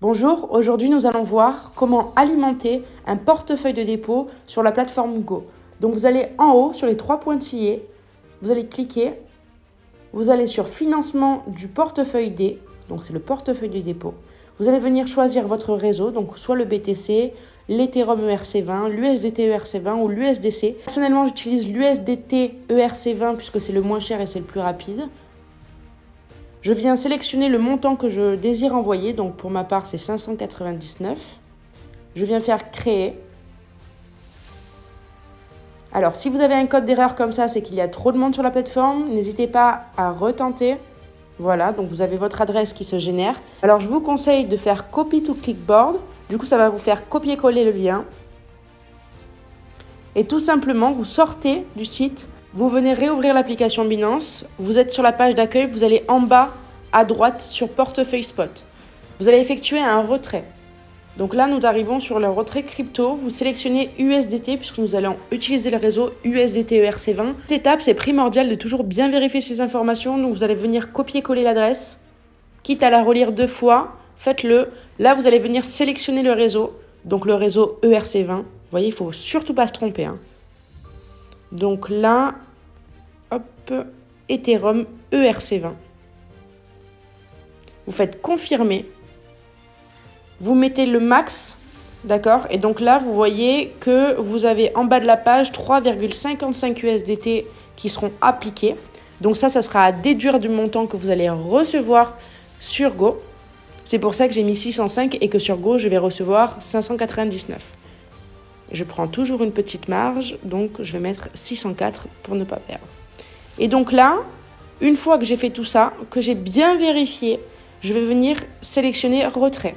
Bonjour, aujourd'hui nous allons voir comment alimenter un portefeuille de dépôt sur la plateforme Go. Donc vous allez en haut sur les trois pointillés, vous allez cliquer, vous allez sur financement du portefeuille D, donc c'est le portefeuille de dépôt. Vous allez venir choisir votre réseau, donc soit le BTC, l'Ethereum ERC20, l'USDT ERC20 ou l'USDC. Personnellement j'utilise l'USDT ERC20 puisque c'est le moins cher et c'est le plus rapide. Je viens sélectionner le montant que je désire envoyer, donc pour ma part c'est 599. Je viens faire créer. Alors si vous avez un code d'erreur comme ça, c'est qu'il y a trop de monde sur la plateforme, n'hésitez pas à retenter. Voilà, donc vous avez votre adresse qui se génère. Alors je vous conseille de faire copy to clipboard, du coup ça va vous faire copier-coller le lien. Et tout simplement, vous sortez du site. Vous venez réouvrir l'application Binance, vous êtes sur la page d'accueil, vous allez en bas à droite sur portefeuille spot. Vous allez effectuer un retrait. Donc là, nous arrivons sur le retrait crypto. Vous sélectionnez USDT puisque nous allons utiliser le réseau USDT ERC20. Cette étape, c'est primordial de toujours bien vérifier ces informations. Donc vous allez venir copier-coller l'adresse. Quitte à la relire 2 fois, faites-le. Là, vous allez venir sélectionner le réseau. Donc le réseau ERC20. Vous voyez, il ne faut surtout pas se tromper, hein. Donc là, hop, Ethereum ERC20. Vous faites confirmer. Vous mettez le max, d'accord? Et donc là, vous voyez que vous avez en bas de la page 3,55 USDT qui seront appliqués. Donc ça sera à déduire du montant que vous allez recevoir sur Go. C'est pour ça que j'ai mis 605 et que sur Go, je vais recevoir 599. Je prends toujours une petite marge, donc je vais mettre 604 pour ne pas perdre. Et donc là, une fois que j'ai fait tout ça, que j'ai bien vérifié, je vais venir sélectionner retrait.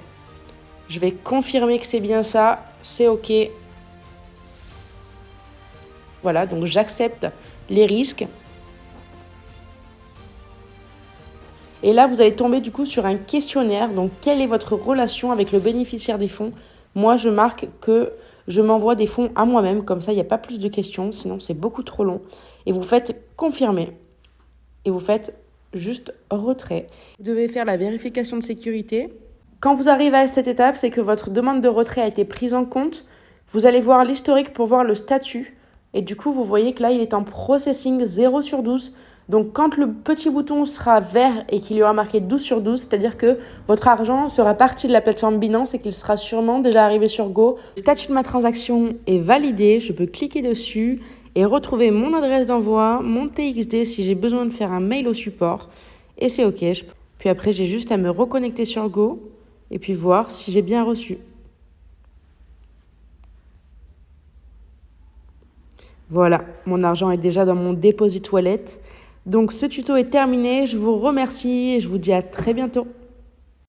Je vais confirmer que c'est bien ça, c'est OK. Voilà, donc j'accepte les risques. Et là, vous allez tomber du coup sur un questionnaire. Donc, quelle est votre relation avec le bénéficiaire des fonds? Moi, je marque que je m'envoie des fonds à moi-même. Comme ça, il n'y a pas plus de questions. Sinon, c'est beaucoup trop long. Et vous faites confirmer. Et vous faites juste retrait. Vous devez faire la vérification de sécurité. Quand vous arrivez à cette étape, c'est que votre demande de retrait a été prise en compte. Vous allez voir l'historique pour voir le statut. Et du coup, vous voyez que là, il est en processing 0 sur 12. Donc, quand le petit bouton sera vert et qu'il y aura marqué 12 sur 12, c'est-à-dire que votre argent sera parti de la plateforme Binance et qu'il sera sûrement déjà arrivé sur Go. Le statut de ma transaction est validé. Je peux cliquer dessus et retrouver mon adresse d'envoi, mon TXD si j'ai besoin de faire un mail au support. Et c'est OK. Puis après, j'ai juste à me reconnecter sur Go et puis voir si j'ai bien reçu. Voilà, mon argent est déjà dans mon deposit wallet. Donc ce tuto est terminé, je vous remercie et je vous dis à très bientôt.